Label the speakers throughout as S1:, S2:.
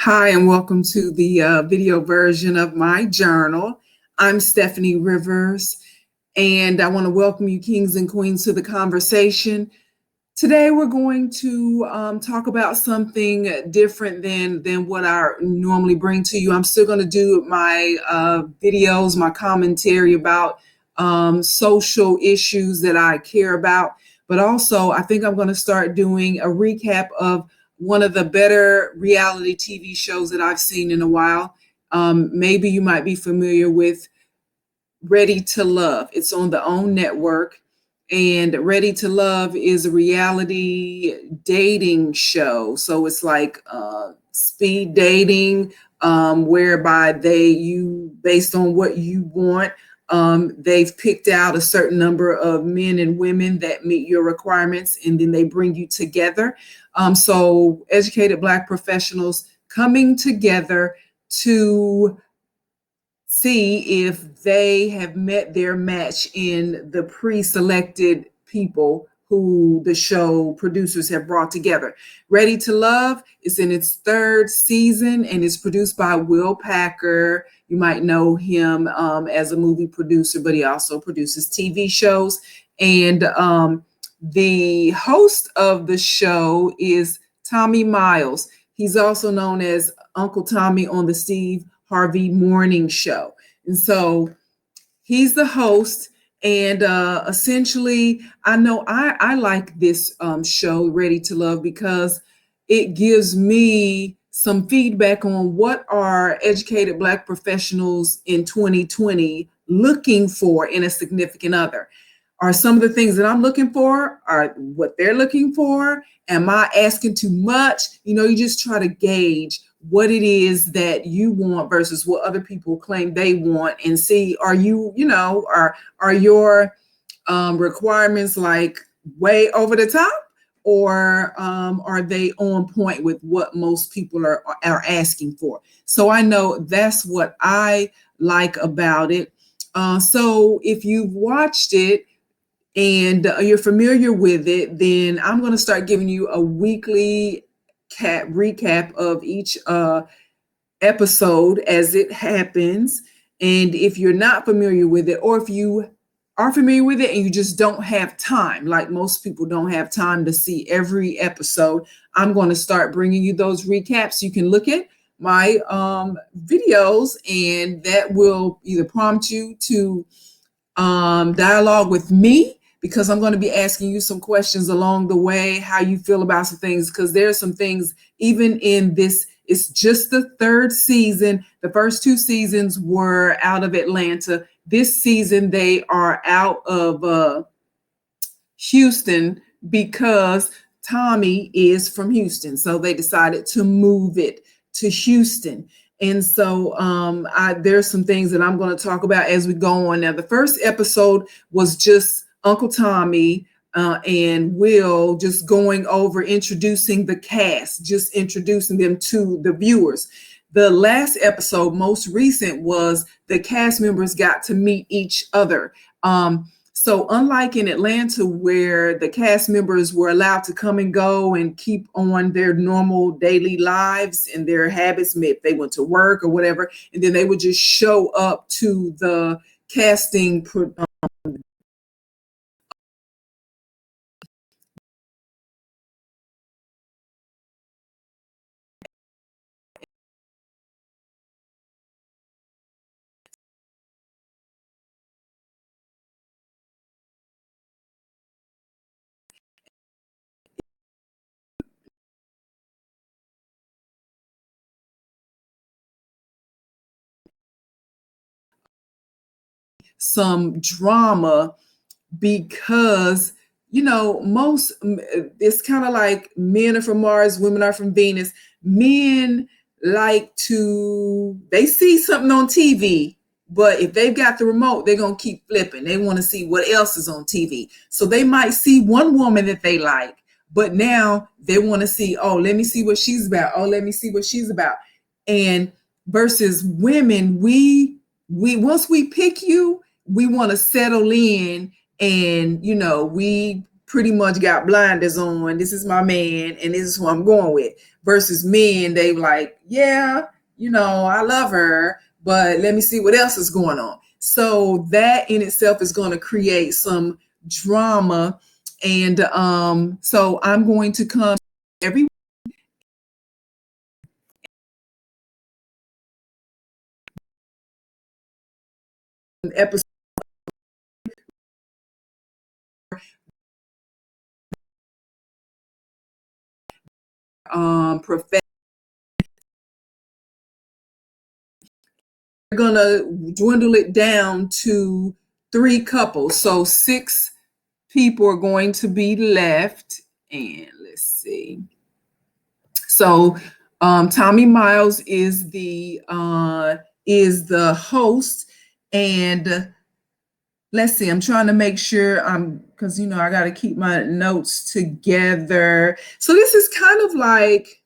S1: Hi, and welcome to the video version of my journal. I'm Stephanie Rivers, and I want to welcome you, kings and queens, to the conversation. Today, we're going to talk about something different than what I normally bring to you. I'm still going to do my videos, my commentary about social issues that I care about, but also I think I'm going to start doing a recap of one of the better reality TV shows that I've seen in a while. Maybe you might be familiar with Ready to Love. It's on the OWN network. And Ready to Love is a reality dating show. So it's like speed dating, whereby based on what you want, they've picked out a certain number of men and women that meet your requirements, and then they bring you together. So educated Black professionals coming together to see if they have met their match in the pre-selected people who the show producers have brought together. Ready to Love is in its third season and is produced by Will Packer. You might know him as a movie producer, but he also produces TV shows. And the host of the show is Tommy Miles. He's also known as Uncle Tommy on the Steve Harvey Morning Show. And so he's the host. And essentially, I know I like this show, Ready to Love, because it gives me some feedback on what are educated Black professionals in 2020 looking for in a significant other. Are some of the things that I'm looking for are what they're looking for? Am I asking too much? You just try to gauge what it is that you want versus what other people claim they want, and see, are your requirements like way over the top, or are they on point with what most people are asking for? So I know that's what I like about it. So if you've watched it and you're familiar with it, then I'm going to start giving you a weekly recap of each episode as it happens. And if you're not familiar with it, or if you are familiar with it and you just don't have time, like most people don't have time to see every episode, I'm going to start bringing you those recaps. You can look at my videos, and that will either prompt you to dialogue with me, because I'm going to be asking you some questions along the way, how you feel about some things, because there's some things even in this. It's just the third season. The first two seasons were out of Atlanta. This season, they are out of Houston, because Tommy is from Houston. So they decided to move it to Houston. And so there's some things that I'm going to talk about as we go on. Now, the first episode was just Uncle Tommy and Will just going over introducing the cast, just introducing them to the viewers. The last episode, most recent, was the cast members got to meet each other. So unlike in Atlanta, where the cast members were allowed to come and go and keep on their normal daily lives and their habits, if they went to work or whatever, and then they would just show up to the casting some drama, because most, it's kind of like men are from Mars, women are from Venus. Men they see something on TV, but if they've got the remote, they're going to keep flipping. They want to see what else is on TV. So they might see one woman that they like, but now they want to see, oh, let me see what she's about. Oh, let me see what she's about. And versus women, we once we pick you, we want to settle in, and we pretty much got blinders on. This is my man, and this is who I'm going with. Versus men, they like, yeah, I love her, but let me see what else is going on. So that in itself is going to create some drama. And so I'm going to come every episode profession. We're gonna dwindle it down to 3 couples. So 6 people are going to be left. And let's see. So Tommy Miles is the host, and let's see. I'm trying to make sure because I got to keep my notes together. So this is kind of like,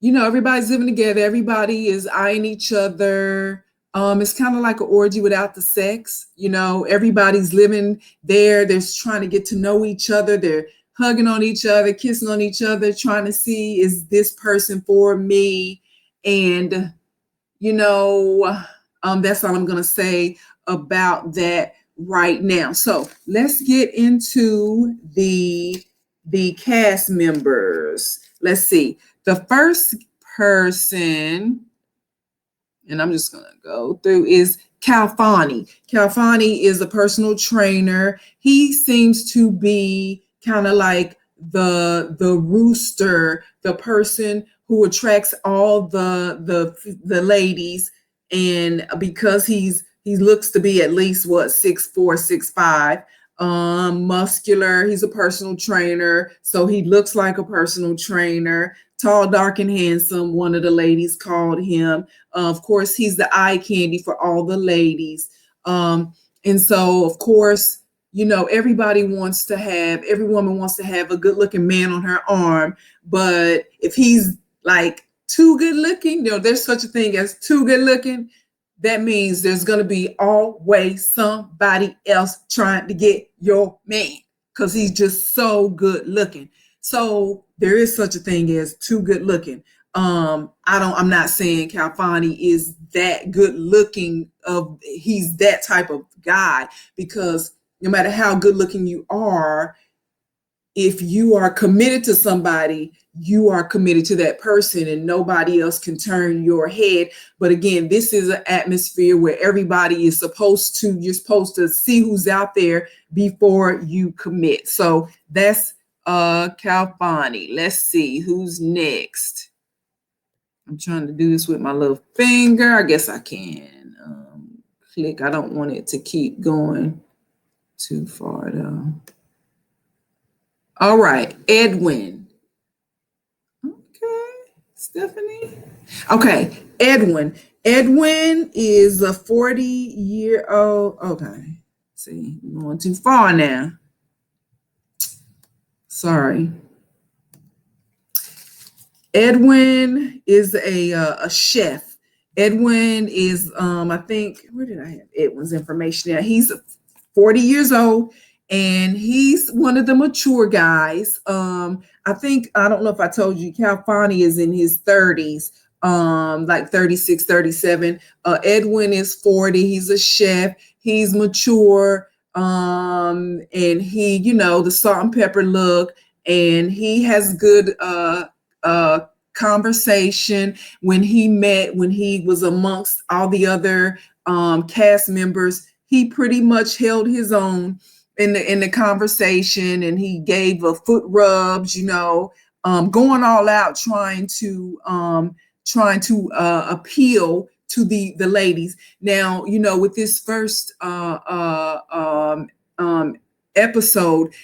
S1: everybody's living together. Everybody is eyeing each other. It's kind of like an orgy without the sex. Everybody's living there. They're trying to get to know each other. They're hugging on each other, kissing on each other, trying to see, is this person for me? And, that's all I'm going to say about that right now. So let's get into the cast members. Let's see. The first person, and I'm just going to go through, is Calfani. Calfani is a personal trainer. He seems to be kind of like the rooster, the person who attracts all the ladies. And because he looks to be at least 6'4", 6'5", muscular. He's a personal trainer, so he looks like a personal trainer. Tall, dark, and handsome, one of the ladies called him. Of course, he's the eye candy for all the ladies. And so, of course, every woman wants to have a good-looking man on her arm. But if he's like too good-looking, there's such a thing as too good-looking. That means there's going to be always somebody else trying to get your man because he's just so good-looking. So there is such a thing as too good-looking. I'm not saying Calfani is that good-looking. He's that type of guy, because no matter how good-looking you are, if you are committed to somebody, you are committed to that person, and nobody else can turn your head. But again, this is an atmosphere where you're supposed to see who's out there before you commit. So that's Calfani. Let's see who's next. I'm trying to do this with my little finger. I guess I can click. I don't want it to keep going too far though. All right, Edwin. Okay, Stephanie. Okay, Edwin. Edwin is a 40-year-old. Okay, see, I'm going too far now. Sorry. Edwin is a chef. Edwin is, I think, where did I have Edwin's information? Yeah, he's 40 years old. And he's one of the mature guys. I don't know if I told you, Calfani is in his 30s, like 36, 37. Edwin is 40. He's a chef. He's mature. And he, the salt and pepper look, and he has good conversation. When he was amongst all the other cast members, he pretty much held his own in the conversation, and he gave a foot rubs, going all out, trying to appeal to the ladies. Now, with this first episode,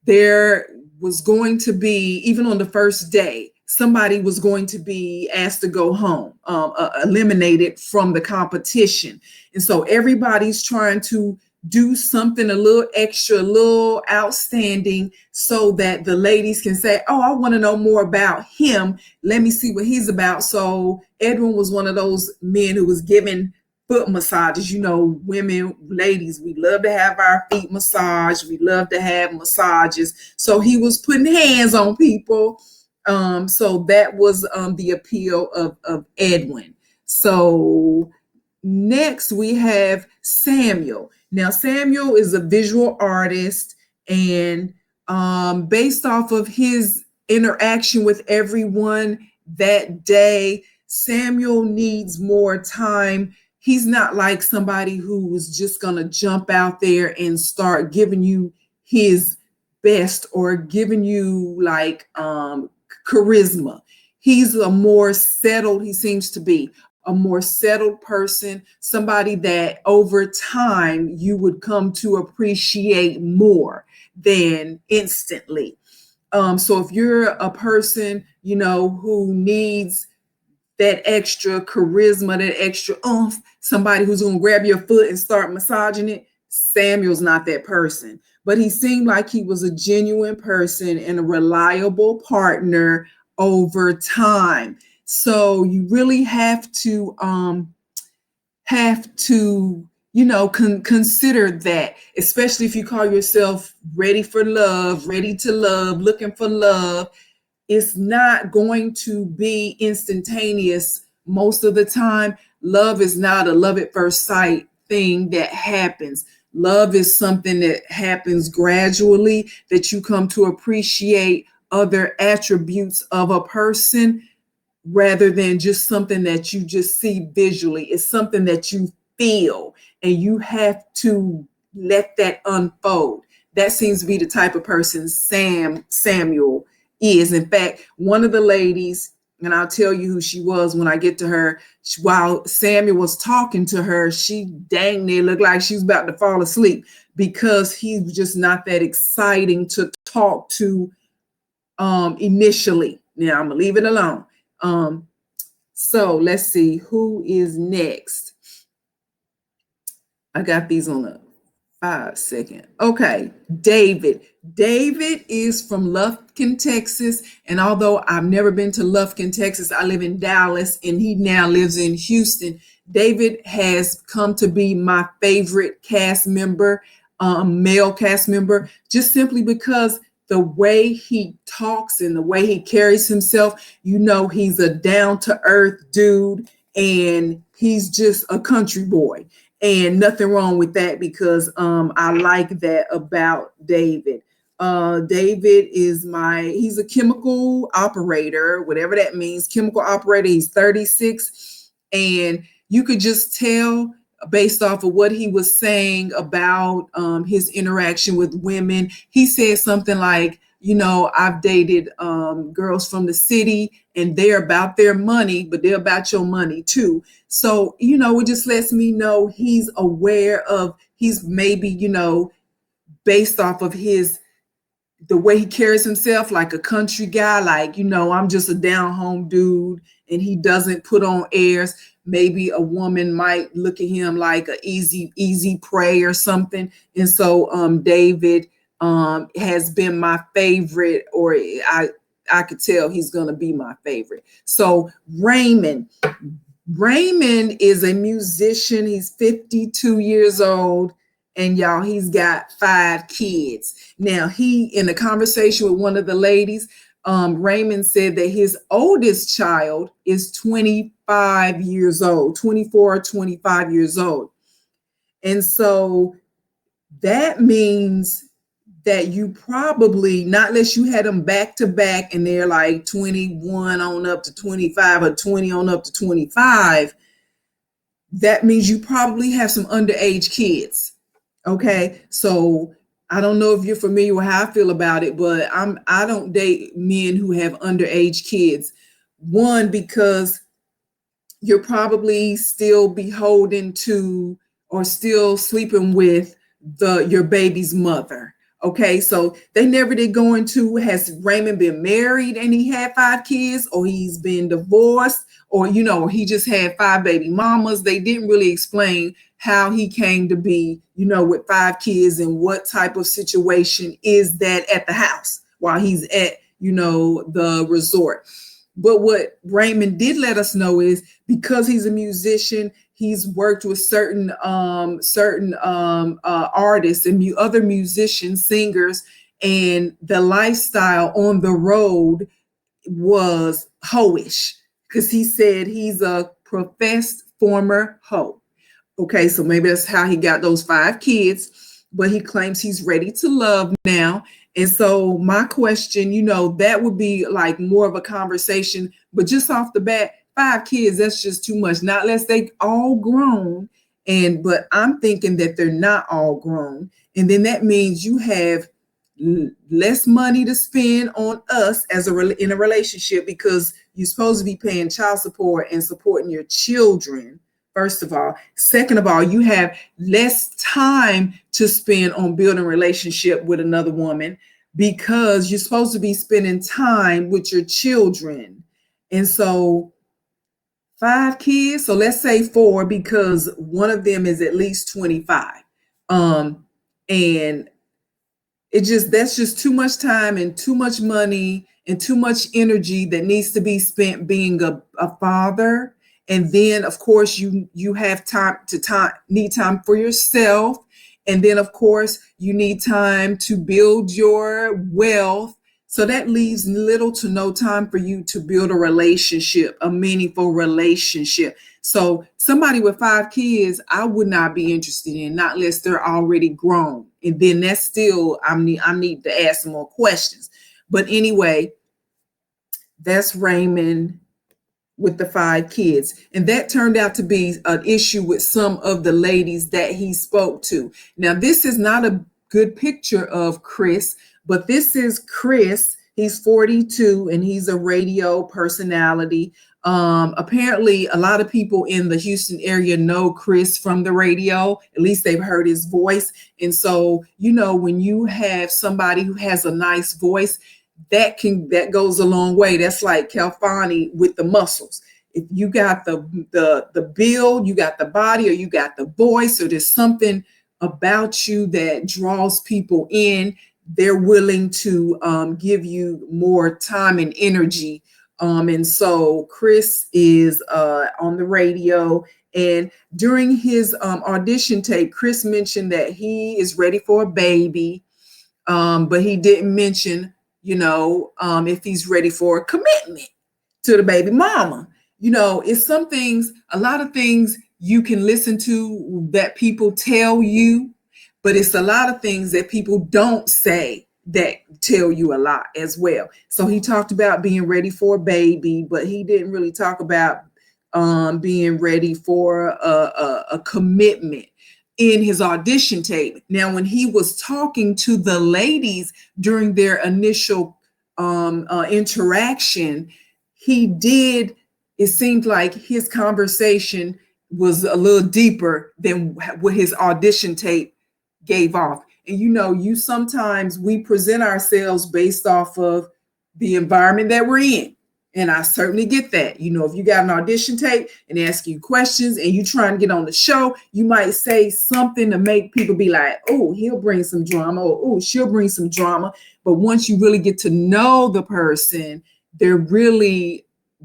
S1: there was going to be, even on the first day, somebody was going to be asked to go home, eliminated from the competition. And so everybody's trying to do something a little extra, a little outstanding, so that the ladies can say, oh, I want to know more about him. Let me see what he's about. So Edwin was one of those men who was given foot massages. Women, ladies, we love to have our feet massaged. We love to have massages. So he was putting hands on people. So that was the appeal of Edwin. So next we have Samuel. Now Samuel is a visual artist, and based off of his interaction with everyone that day, Samuel needs more time. He's not like somebody who was just going to jump out there and start giving you his best or giving you like charisma. He's a more settled, he seems to be a more settled person, somebody that over time you would come to appreciate more than instantly. So if you're a person, who needs that extra charisma, that extra oomph, somebody who's going to grab your foot and start massaging it, Samuel's not that person. But he seemed like he was a genuine person and a reliable partner over time. So you really have to consider that, especially if you call yourself ready for love, ready to love, looking for love. It's not going to be instantaneous most of the time. Love is not a love at first sight thing that happens. Love is something that happens gradually, that you come to appreciate other attributes of a person rather than just something that you just see visually. It's something that you feel, and you have to let that unfold. That seems to be the type of person Samuel is. In fact, one of the ladies, and I'll tell you who she was when I get to her, while Samuel was talking to her, she dang near looked like she was about to fall asleep because he's just not that exciting to talk to initially. Now I'm gonna leave it alone. So let's see who is next. I got these on a 5-second. Okay, David. David is from Lufkin, Texas. And although I've never been to Lufkin, Texas, I live in Dallas and he now lives in Houston. David has come to be my favorite cast member, male cast member, just simply because the way he talks and the way he carries himself, he's a down-to-earth dude and he's just a country boy. And nothing wrong with that because I like that about David. David he's a chemical operator, whatever that means, chemical operator. He's 36. And you could just tell based off of what he was saying about his interaction with women. He said something like, I've dated girls from the city and they're about their money, but they're about your money too. So, it just lets me know he's aware of, he's maybe, based off of the way he carries himself, like a country guy, like, I'm just a down home dude and he doesn't put on airs. Maybe a woman might look at him like an easy prey or something. And so David has been my favorite, or I could tell he's going to be my favorite. So Raymond is a musician. He's 52 years old. And y'all, he's got 5 kids. Now, in a conversation with one of the ladies, Raymond said that his oldest child is 25 years old, 24 or 25 years old. And so that means that you probably, not unless you had them back to back and they're like 21 on up to 25 or 20 on up to 25, that means you probably have some underage kids. Okay, so I don't know if you're familiar with how I feel about it, but I don't date men who have underage kids. One, because you're probably still beholden to or still sleeping with your baby's mother. Okay, so they never did go into, has Raymond been married and he had 5 kids, or he's been divorced, or, he just had 5 baby mamas. They didn't really explain how he came to be, with 5 kids and what type of situation is that at the house while he's at, the resort. But what Raymond did let us know is because he's a musician, he's worked with certain artists and other musicians, singers, and the lifestyle on the road was hoish, because he said he's a professed former hoe. Okay, so maybe that's how he got those 5 kids, but he claims he's ready to love now. And so my question, that would be like more of a conversation, but just off the bat, 5 kids, that's just too much. Not unless they all grown. But I'm thinking that they're not all grown. And then that means you have less money to spend on us in a relationship, because you're supposed to be paying child support and supporting your children. First of all. Second of all, you have less time to spend on building a relationship with another woman, because you're supposed to be spending time with your children. And so 5 kids, so let's say 4, because one of them is at least 25. And that's just too much time and too much money and too much energy that needs to be spent being a father. And then of course you have need time for yourself. And then of course you need time to build your wealth. So that leaves little to no time for you to build a relationship, a meaningful relationship. So somebody with 5 kids, I would not be interested in, not unless they're already grown. And then that's still, I need to ask some more questions. But anyway, that's Raymond with the 5 kids. And that turned out to be an issue with some of the ladies that he spoke to. Now, this is not a good picture of Chris, but this is Chris. He's 42 and he's a radio personality. Apparently, a lot of people in the Houston area know Chris from the radio. At least they've heard his voice. And so, when you have somebody who has a nice voice, that goes a long way. That's like Calfani with the muscles. If you got the build, you got the body, or you got the voice, or there's something about you that draws people in, they're willing to give you more time and energy. And so Chris is on the radio. And during his audition tape, Chris mentioned that he is ready for a baby, but he didn't mention, if he's ready for a commitment to the baby mama. It's a lot of things you can listen to that people tell you, but it's a lot of things that people don't say that tell you a lot as well. So he talked about being ready for a baby, but he didn't really talk about being ready for a commitment in his audition tape. Now, when he was talking to the ladies during their initial interaction, it seemed like his conversation was a little deeper than what his audition tape gave off. And sometimes we present ourselves based off of the environment that we're in. And I certainly get that. If you got an audition tape and they ask you questions and you trying to get on the show, you might say something to make people be like, oh, he'll bring some drama, or oh, she'll bring some drama. But once you really get to know the person, there's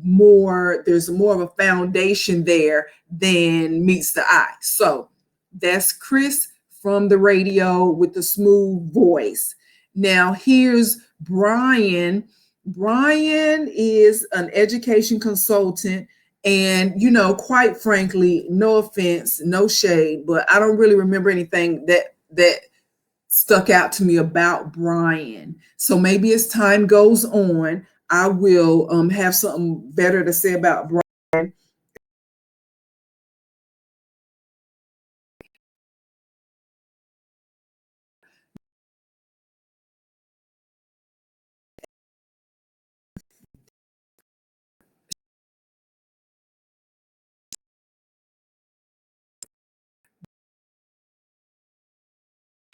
S1: more of a foundation there than meets the eye. So that's Chris from the radio with the smooth voice. Now here's Brian. Brian is an education consultant, and quite frankly, no offense, no shade, but I don't really remember anything that stuck out to me about Brian. So maybe as time goes on, I will have something better to say about Brian.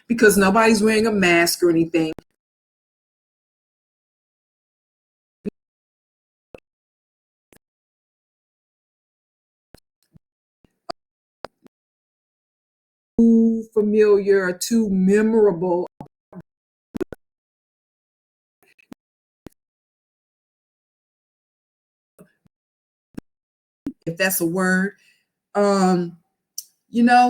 S1: Because nobody's wearing a mask or anything. Too familiar or too memorable, if that's a word.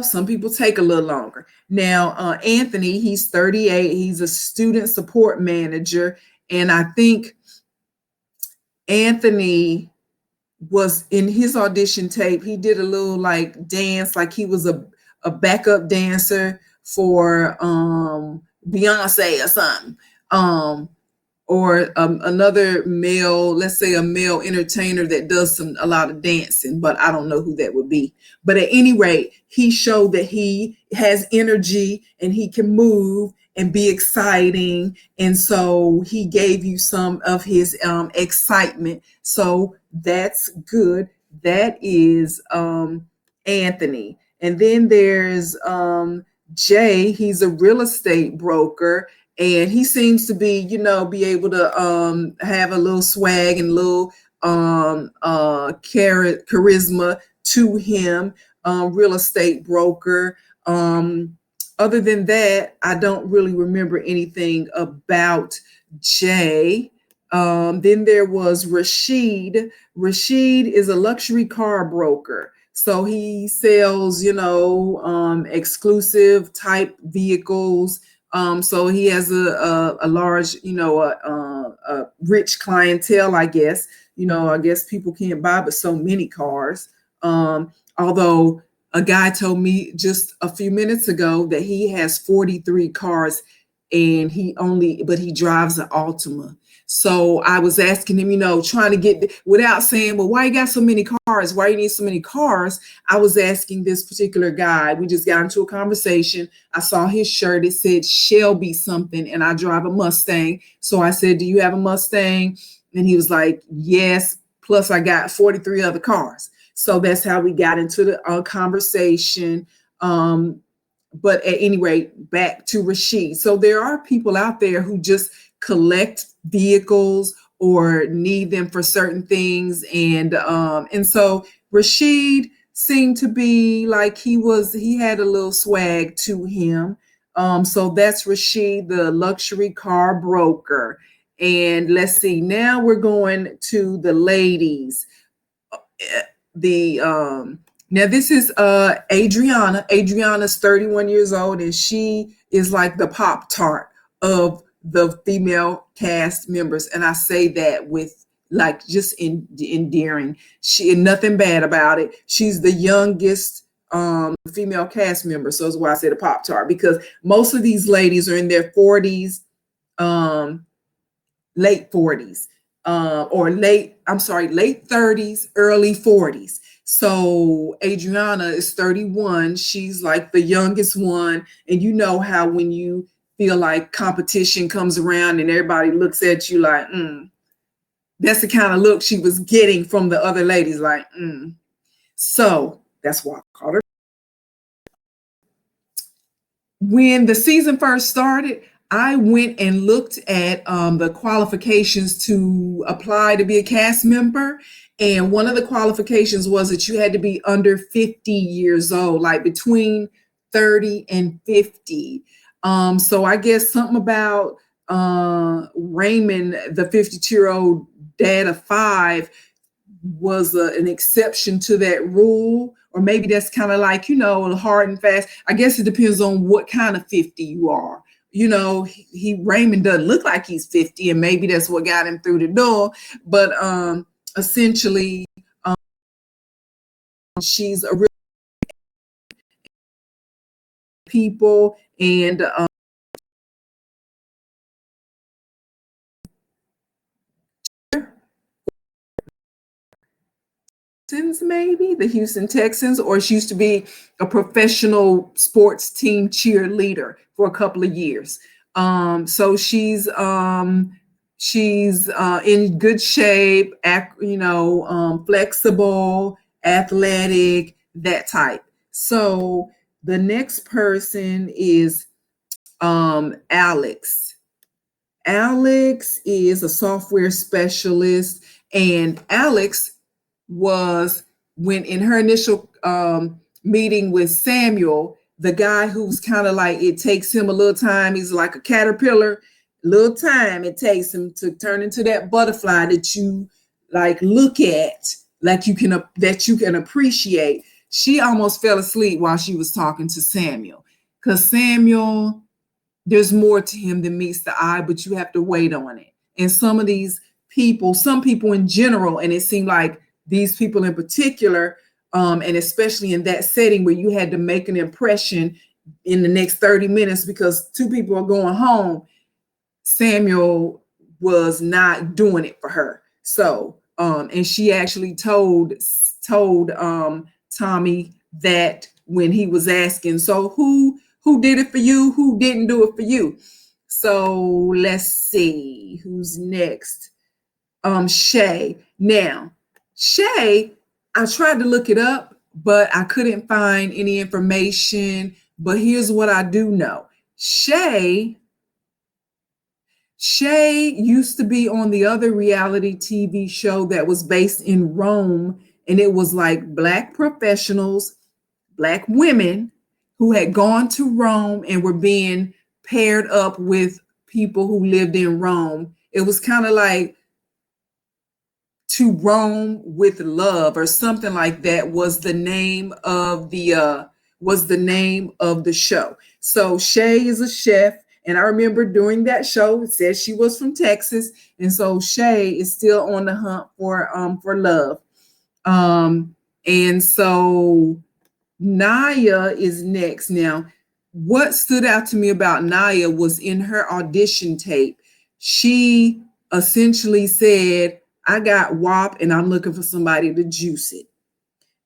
S1: Some people take a little longer. Now, Anthony, he's 38. He's a student support manager. And I think Anthony was in his audition tape. He did a little like dance, like he was a backup dancer for Beyonce or something. Or another male, let's say a male entertainer that does a lot of dancing, but I don't know who that would be. But at any rate, he showed that he has energy and he can move and be exciting. And so he gave you some of his excitement. So that's good. That is Anthony. And then there's Jay. He's a real estate broker. And he seems to be, be able to have a little swag and a little charisma to him, real estate broker. Other than that, I don't really remember anything about Jay. Then there was Rashid. Rashid is a luxury car broker. So he sells, exclusive type vehicles. So he has a large, a rich clientele, I guess. I guess people can't buy but so many cars. Although a guy told me just a few minutes ago that he has 43 cars and he drives an Altima. So I was asking him, trying to get, without saying, well, why you got so many cars? Why you need so many cars? I was asking this particular guy. We just got into a conversation. I saw his shirt. It said Shelby something, and I drive a Mustang. So I said, do you have a Mustang? And he was like, yes. Plus I got 43 other cars. So that's how we got into the conversation. But at any rate, back to Rashid. So there are people out there who just collect vehicles or need them for certain things. And so Rashid seemed to be like he had a little swag to him. So that's Rashid, the luxury car broker. And let's see, now we're going to the ladies. Now this is Adriana. Adriana's 31 years old, and she is like the Pop-Tart of the female cast members. And I say that with like just endearing. She nothing bad about it. She's the youngest female cast member. So that's why I say the Pop-Tart, because most of these ladies are in their 40s, late 40s, late 30s, early 40s. So Adriana is 31. She's like the youngest one. And you know how when you feel like competition comes around and everybody looks at you like, that's the kind of look she was getting from the other ladies, like, So that's why I called her. When the season first started, I went and looked at the qualifications to apply to be a cast member. And one of the qualifications was that you had to be under 50 years old, like between 30 and 50. So I guess something about Raymond, the 52-year-old dad of 5, was an exception to that rule. Or maybe that's kind of like, hard and fast. I guess it depends on what kind of 50 you are. Raymond doesn't look like he's 50, and maybe that's what got him through the door. But essentially, she's a real people, and maybe the Houston Texans, or she used to be a professional sports team cheerleader for a couple of years. So she's in good shape, flexible, athletic, that type. So the next person is Alex. Alex is a software specialist, and Alex was, when in her initial meeting with Samuel, the guy who's kind of like, it takes him a little time. He's like a caterpillar, little time it takes him to turn into that butterfly that you like look at, like that you can appreciate. she almost fell asleep while she was talking to Samuel. Because Samuel, there's more to him than meets the eye, but you have to wait on it. And some of these people, some people in general, and it seemed like these people in particular, and especially in that setting where you had to make an impression in the next 30 minutes because two people are going home, Samuel was not doing it for her. So, and she actually told Tommy that when he was asking, so who did it for you? Who didn't do it for you? So let's see who's next. Shay. Now, Shay, I tried to look it up, but I couldn't find any information. But here's what I do know. Shay used to be on the other reality TV show that was based in Rome, and it was like Black professionals, Black women who had gone to Rome and were being paired up with people who lived in Rome. It was kind of like To Rome with Love or something like that was the name of the show. So Shay is a chef, and I remember during that show it said she was from Texas, and so Shay is still on the hunt for love. And so Naya is next. Now, what stood out to me about Naya was in her audition tape, she essentially said, I got WAP and I'm looking for somebody to juice it.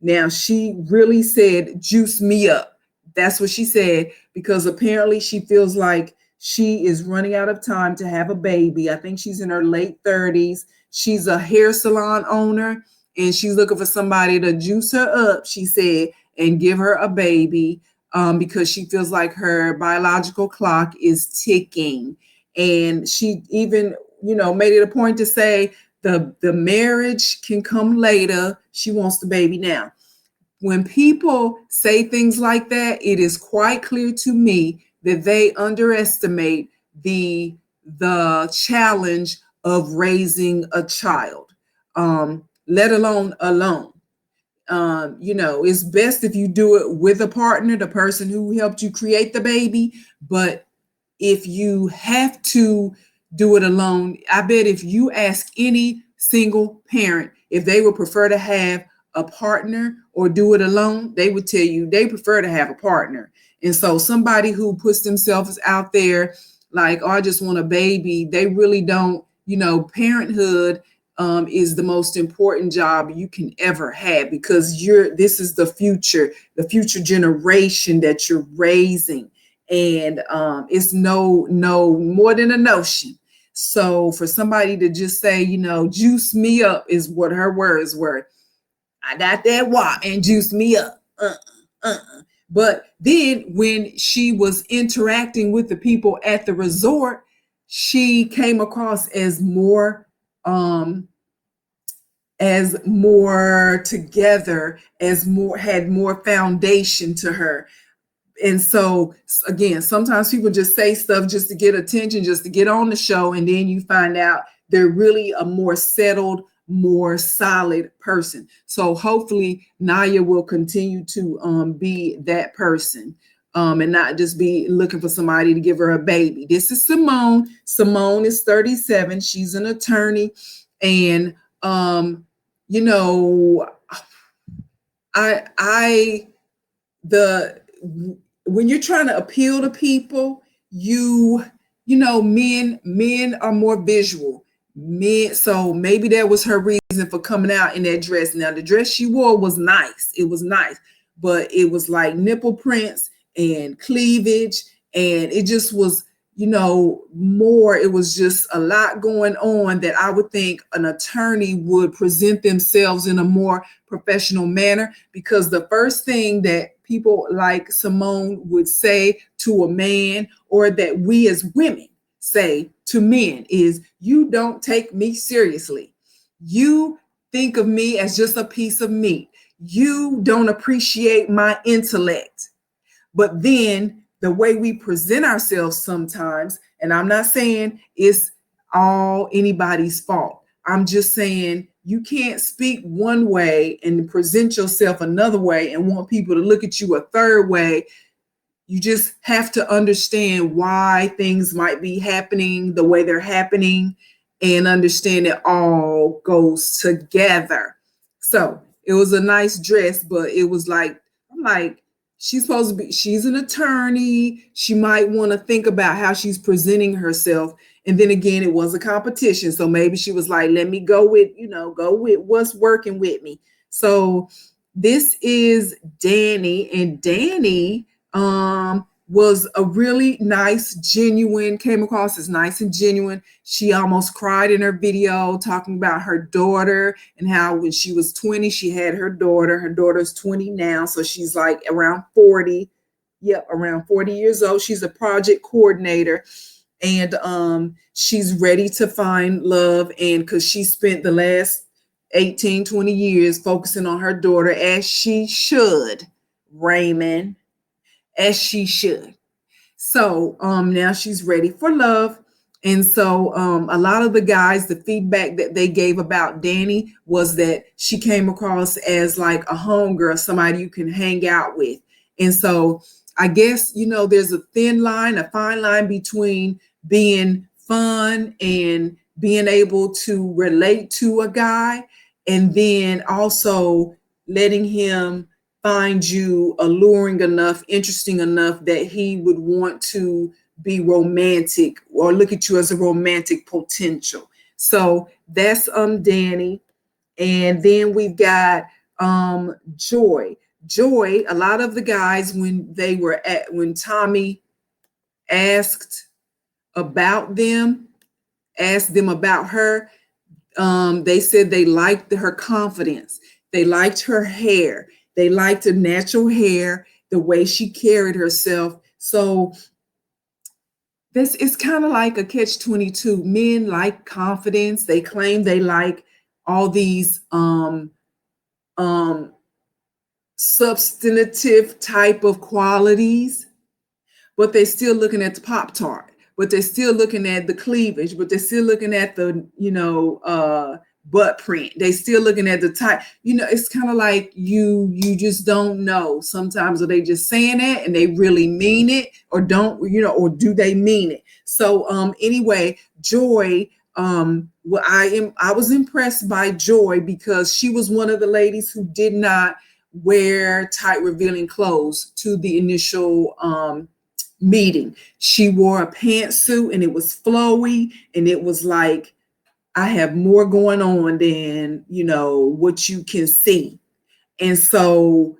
S1: Now, she really said, juice me up. That's what she said, because apparently she feels like she is running out of time to have a baby. I think she's in her late 30s. She's a hair salon owner, and she's looking for somebody to juice her up, she said, and give her a baby because she feels like her biological clock is ticking. And she even, made it a point to say, the marriage can come later. She wants the baby now. When people say things like that, it is quite clear to me that they underestimate the challenge of raising a child, let alone alone. It's best if you do it with a partner, the person who helped you create the baby. But if you have to do it alone, I bet if you ask any single parent if they would prefer to have a partner or do it alone, they would tell you they prefer to have a partner. And so somebody who puts themselves out there like, oh, I just want a baby, they really don't, parenthood is the most important job you can ever have, because this is the future generation that you're raising. And it's no more than a notion. So for somebody to just say, juice me up is what her words were. I got that WAP and juice me up. But then when she was interacting with the people at the resort, she came across as more together, had more foundation to her. And so, again, sometimes people just say stuff just to get attention, just to get on the show. And then you find out they're really a more settled, more solid person. So hopefully Naya will continue to be that person and not just be looking for somebody to give her a baby. This is Simone. Simone is 37. She's an attorney. And, when you're trying to appeal to people, men are more visual. So maybe that was her reason for coming out in that dress. Now, the dress she wore was nice. It was nice, but it was like nipple prints and cleavage, and it just was, more. It was just a lot going on that I would think an attorney would present themselves in a more professional manner, because the first thing that people like Simone would say to a man, or that we as women say to men, is, you don't take me seriously. You think of me as just a piece of meat. You don't appreciate my intellect. But then the way we present ourselves sometimes, and I'm not saying it's all anybody's fault. I'm just saying You can't speak one way and present yourself another way and want people to look at you a third way. You just have to understand why things might be happening the way they're happening and understand it all goes together. So it was a nice dress, but it was like, I'm like, she's supposed to be, she's an attorney. She might want to think about how she's presenting herself. And then again, it was a competition. So maybe she was like, let me go with, go with what's working with me. So this is Danny, and Danny was a really nice, genuine, came across as nice and genuine. She almost cried in her video talking about her daughter and how when she was 20, she had her daughter. Her daughter's 20 now, so she's like around 40. Yep, around 40 years old. She's a project coordinator, and she's ready to find love. And because she spent the last 18, 20 years focusing on her daughter, as she should, Raymond, as she should. So now she's ready for love. And so a lot of the guys, the feedback that they gave about Danny was that she came across as like a homegirl, somebody you can hang out with. And so I guess, there's a thin line, a fine line between being fun and being able to relate to a guy, and then also letting him find you alluring enough, interesting enough that he would want to be romantic or look at you as a romantic potential. So that's Danny. And then we've got Joy. Joy, a lot of the guys when Tommy asked about them, asked them about her, they said they liked her confidence. They liked her hair. They liked her natural hair, the way she carried herself. So this is kind of like a catch-22. Men like confidence. They claim they like all these substantive type of qualities, but they're still looking at the Pop-Tart, but they're still looking at the cleavage, but they're still looking at the, butt print. They still looking at the type, it's kind of like you just don't know. Sometimes are they just saying it and they really mean it, or don't, or do they mean it? So anyway, Joy, well, I was impressed by Joy because she was one of the ladies who did not wear tight revealing clothes to the initial meeting. She wore a pantsuit and it was flowy, and it was like, I have more going on than, what you can see. And so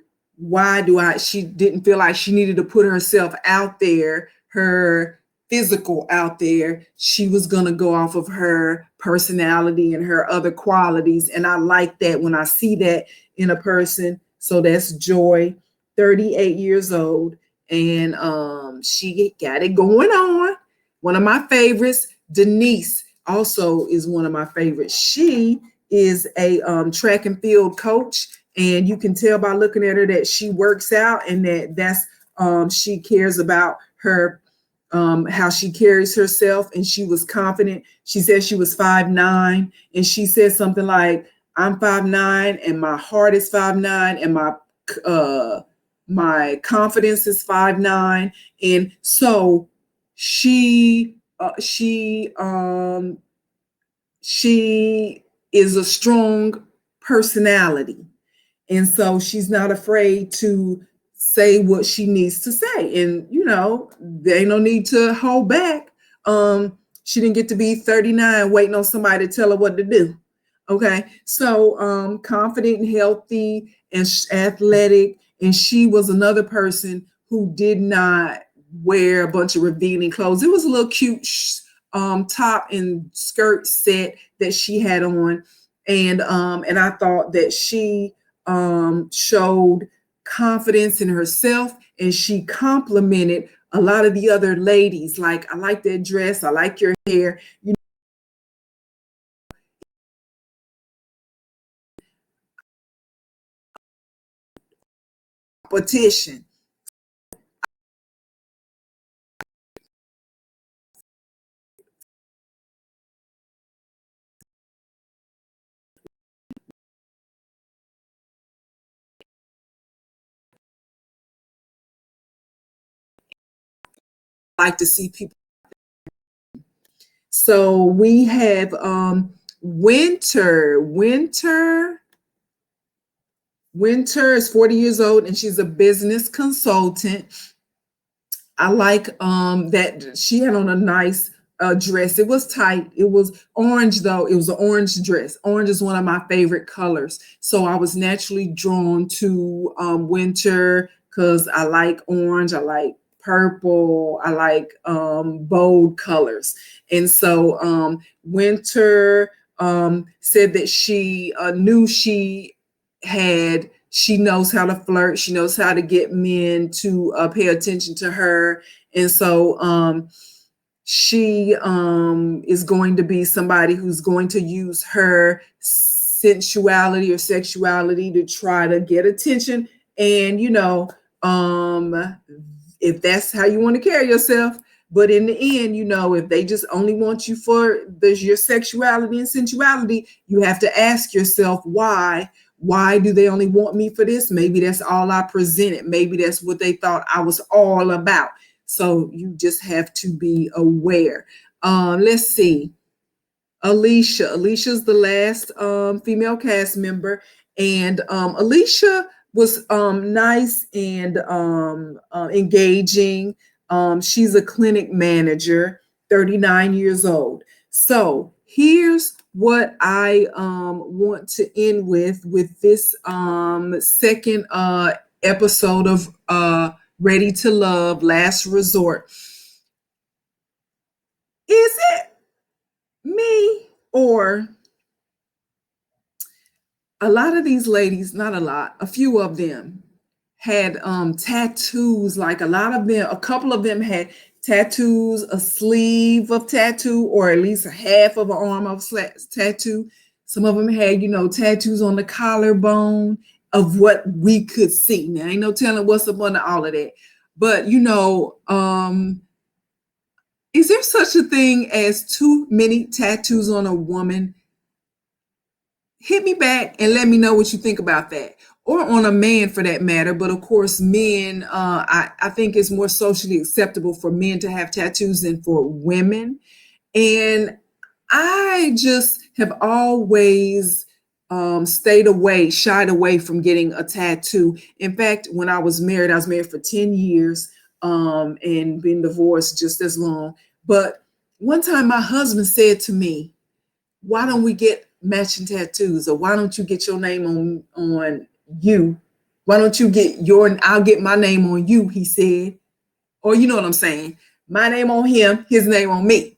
S1: she didn't feel like she needed to put herself out there, her physical out there. She was going to go off of her personality and her other qualities. And I like that when I see that in a person. So that's Joy, 38 years old. And she got it going on. One of my favorites, Denise, also is one of my favorites. She is a track and field coach, and you can tell by looking at her that she works out, and that's she cares about her how she carries herself, and she was confident. She said she was 5'9", and she said something like, I'm 5'9", and my heart is 5'9", and my confidence is 5'9", and so she is a strong personality. And so she's not afraid to say what she needs to say. And, there ain't no need to hold back. She didn't get to be 39 waiting on somebody to tell her what to do. Okay. So confident and healthy and athletic. And she was another person who did not wear a bunch of revealing clothes. It was a little cute top and skirt set that she had on. And I thought that she showed confidence in herself, and she complimented a lot of the other ladies. Like, I like that dress. I like your hair. Competition. like to see people. So we have Winter. Winter is 40 years old and she's a business consultant. I like that she had on a nice dress. It was tight. It was orange though. It was an orange dress. Orange is one of my favorite colors. So I was naturally drawn to Winter because I like orange. I like purple. I like bold colors. And so Winter said that she knew she knows how to flirt. She knows how to get men to pay attention to her. And so she is going to be somebody who's going to use her sensuality or sexuality to try to get attention. And, if that's how you want to carry yourself. But in the end, if they just only want you for your sexuality and sensuality, you have to ask yourself why. Why do they only want me for this? Maybe that's all I presented. Maybe that's what they thought I was all about. So you just have to be aware. Let's see. Alicia. Alicia's the last female cast member. And Alicia was nice and engaging. She's a clinic manager, 39 years old. So here's what I want to end with this second episode of Ready to Love, Last Resort. Is it me or a lot of these ladies, not a lot, a few of them had tattoos, like a couple of them had tattoos, a sleeve of tattoo, or at least a half of an arm of tattoo. Some of them had, tattoos on the collarbone of what we could see. Now, ain't no telling what's up under all of that. But, is there such a thing as too many tattoos on a woman? Hit me back and let me know what you think about that. Or on a man for that matter. But of course, men, I think it's more socially acceptable for men to have tattoos than for women. And I just have always shied away from getting a tattoo. In fact, when I was married for 10 years and been divorced just as long. But one time my husband said to me, why don't we get matching tattoos? Or why don't you get your name on you? Why don't you get I'll get my name on you, he said. Or you know what I'm saying? My name on him, his name on me.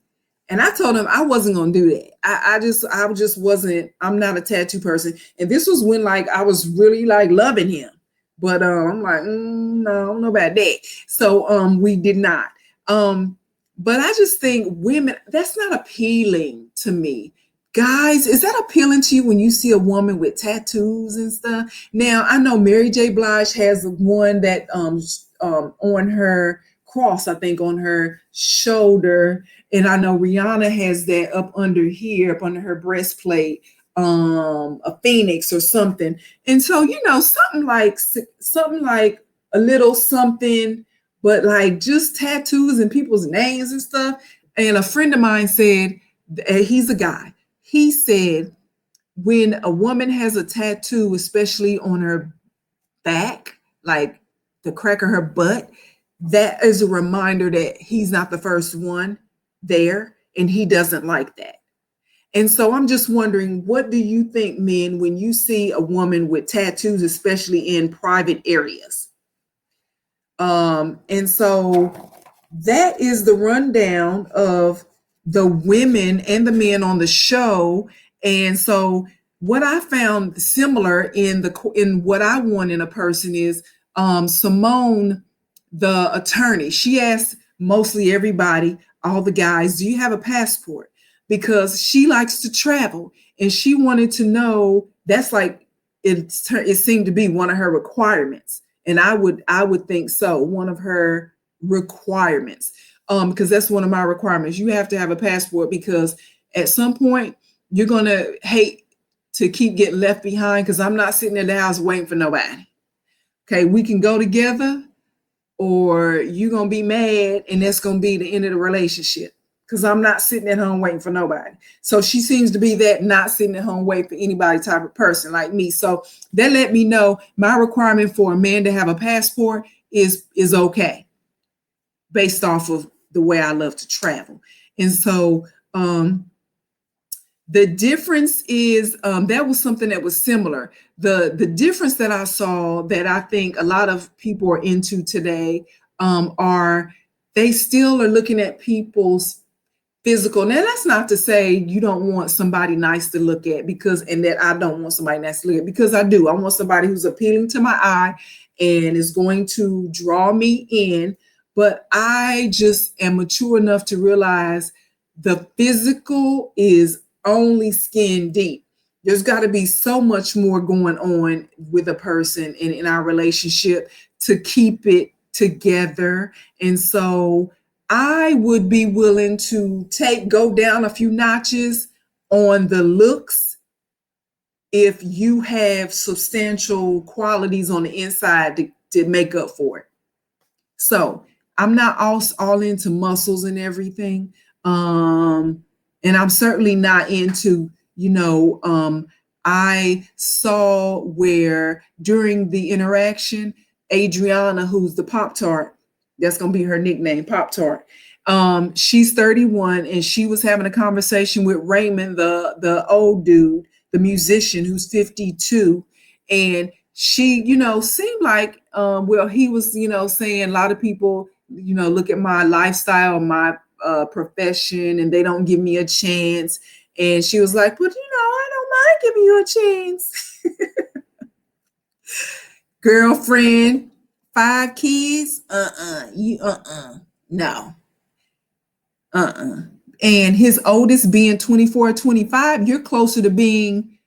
S1: And I told him I wasn't going to do that. I just wasn't, I'm not a tattoo person. And this was when I was really loving him. But I'm like, no, I don't know about that. So we did not. But I just think women, that's not appealing to me. Guys, is that appealing to you when you see a woman with tattoos and stuff? Now, I know Mary J. Blige has one that on her cross, I think, on her shoulder. And I know Rihanna has that up under her breastplate, a phoenix or something. And so, something like a little something, but just tattoos and people's names and stuff. And a friend of mine said, he's a guy. He said, when a woman has a tattoo, especially on her back, like the crack of her butt, that is a reminder that he's not the first one there and he doesn't like that. And so I'm just wondering, what do you think, men, when you see a woman with tattoos, especially in private areas? And so that is the rundown of the women and the men on the show. And so what I found similar in what I want in a person is Simone, the attorney. She asked mostly everybody, all the guys, do you have a passport? Because she likes to travel and she wanted to know, that's it seemed to be one of her requirements. And I would think so, one of her requirements, because that's one of my requirements. You have to have a passport because at some point you're going to hate to keep getting left behind, because I'm not sitting in the house waiting for nobody. Okay, we can go together or you're going to be mad and that's going to be the end of the relationship, because I'm not sitting at home waiting for nobody. So she seems to be that not sitting at home waiting for anybody type of person like me. So that let me know my requirement for a man to have a passport is okay, based off of the way I love to travel. And so the difference is that was something that was similar. The difference that I saw that I think a lot of people are into today are they still are looking at people's physical. Now, that's not to say you don't want somebody nice to look at, because, and that I don't want somebody nice to look at, because I do. I want somebody who's appealing to my eye and is going to draw me in. But I just am mature enough to realize the physical is only skin deep. There's got to be so much more going on with a person in our relationship to keep it together. And so I would be willing to go down a few notches on the looks if you have substantial qualities on the inside to make up for it. So I'm not all into muscles and everything. And I'm certainly not into, I saw where during the interaction, Adriana, who's the Pop-Tart, that's going to be her nickname, Pop-Tart. She's 31 and she was having a conversation with Raymond, the old dude, the musician who's 52. And she, seemed like, he was, saying a lot of people, look at my lifestyle, my profession, and they don't give me a chance. And she was like, but, I don't mind giving you a chance. Girlfriend, 5 kids, no. And his oldest being 24, 25, you're closer to being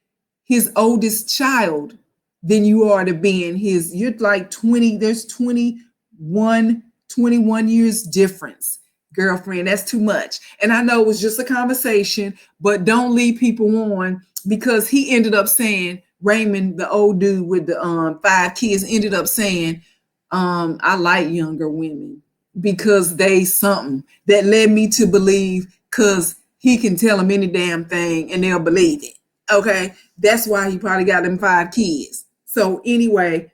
S1: his oldest child than you are to being his. You're like 20, there's 21 years difference. Girlfriend, that's too much. And I know it was just a conversation, but don't lead people on, because he ended up saying, Raymond, the old dude with the 5 kids, ended up saying, I like younger women because they something that led me to believe, because he can tell them any damn thing and they'll believe it. Okay, that's why he probably got them 5 kids. So anyway,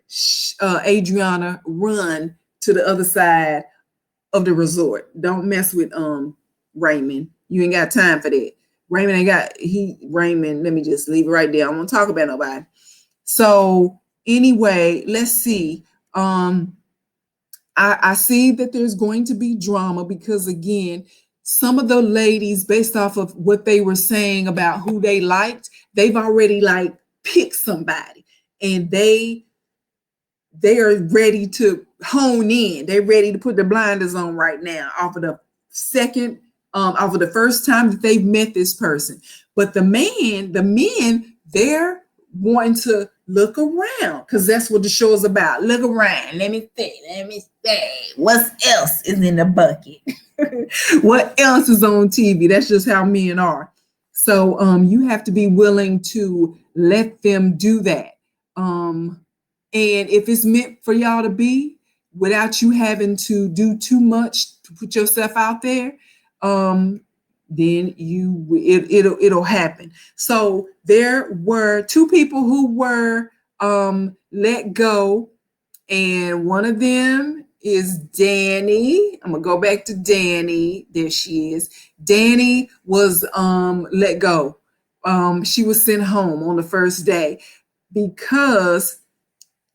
S1: Adriana, run to the other side of the resort. Don't mess with Raymond. You ain't got time for that. Raymond, let me just leave it right there. I don't want to talk about nobody. So anyway, let's see. I see that there's going to be drama because, again, some of the ladies, based off of what they were saying about who they liked, they've already picked somebody, and they are ready to hone in. They're ready to put the blinders on right now off of the first time that they've met this person. But the men, they're wanting to look around, because that's what the show is about. Look around. Let me see. What else is in the bucket? What else is on TV? That's just how men are. So you have to be willing to let them do that. And if it's meant for y'all to be, without you having to do too much to put yourself out there, then it'll happen. So there were 2 people who were let go, and one of them is Danny. I'm gonna go back to Danny. There she is. Danny was let go. She was sent home on the first day because,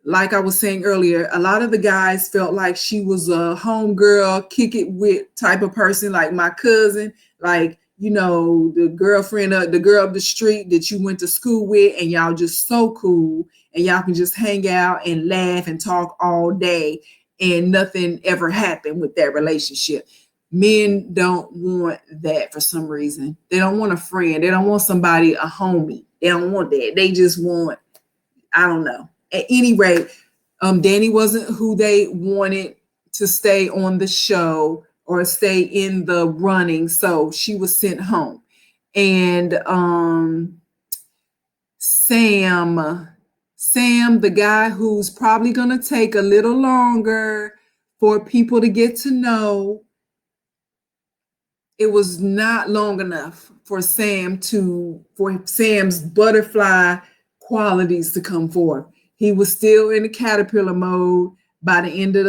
S1: like I was saying earlier, a lot of the guys felt like she was a homegirl, kick it with type of person, like my cousin, like, the girlfriend, the girl up the street that you went to school with, and y'all just so cool, and y'all can just hang out and laugh and talk all day, and nothing ever happened with that relationship. Men don't want that for some reason. They don't want a friend. They don't want somebody, a homie. They don't want that. They just want, I don't know. At any rate, Danny wasn't who they wanted to stay on the show or stay in the running, so she was sent home. And Sam, the guy who's probably going to take a little longer for people to get to know. It was not long enough for Sam's butterfly qualities to come forth. He was still in the caterpillar mode by the end of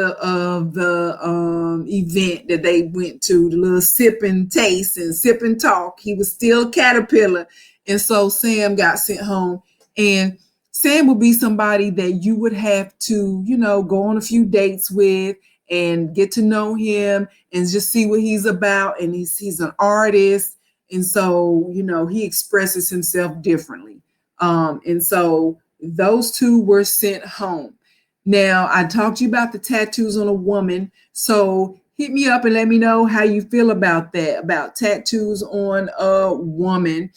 S1: the event that they went to, the little sip and taste and sip and talk. He was still caterpillar. And so Sam got sent home. And Sam would be somebody that you would have to, go on a few dates with and get to know him and just see what he's about. And he's an artist. And so, he expresses himself differently. And so those two were sent home. Now, I talked to you about the tattoos on a woman. So hit me up and let me know how you feel about that, about tattoos on a woman.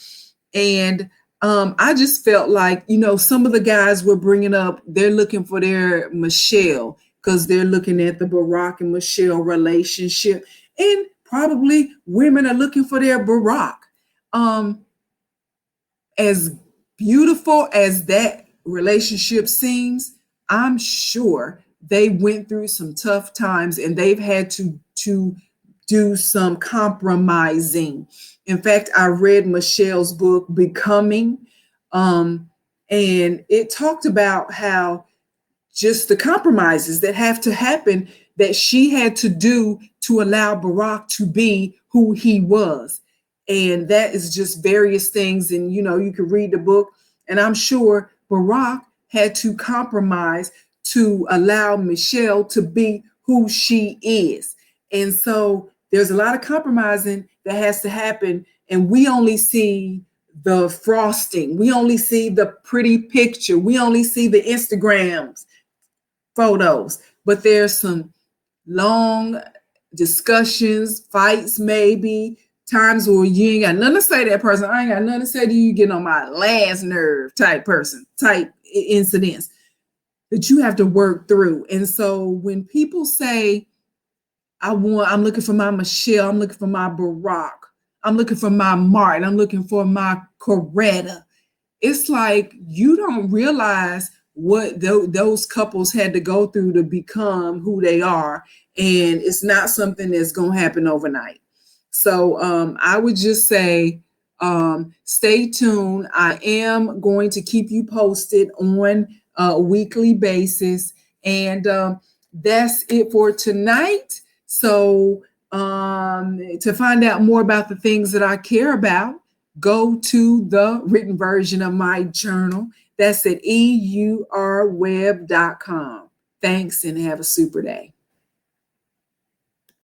S1: And I just felt like, some of the guys were bringing up, they're looking for their Michelle because they're looking at the Barack and Michelle relationship. And probably women are looking for their Barack. As beautiful as that relationship seems, I'm sure they went through some tough times and they've had to do some compromising. In fact, I read Michelle's book, Becoming, and it talked about how just the compromises that have to happen that she had to do to allow Barack to be who he was. And that is just various things. And, you can read the book, and I'm sure Barack had to compromise to allow Michelle to be who she is. And so there's a lot of compromising that has to happen. And we only see the frosting. We only see the pretty picture. We only see the Instagrams, photos. But there's some long discussions, fights, maybe times where you ain't got nothing to say to that person. I ain't got nothing to say to you. You get on my last nerve type person, type incidents that you have to work through. And so when people say, I'm looking for my Michelle, I'm looking for my Barack, I'm looking for my Martin, I'm looking for my Coretta, it's like you don't realize what those couples had to go through to become who they are. And it's not something that's going to happen overnight. So I would just say, stay tuned. I am going to keep you posted on a weekly basis. And that's it for tonight. So to find out more about the things that I care about, go to the written version of my journal. That's at eurweb.com. Thanks and have a super day.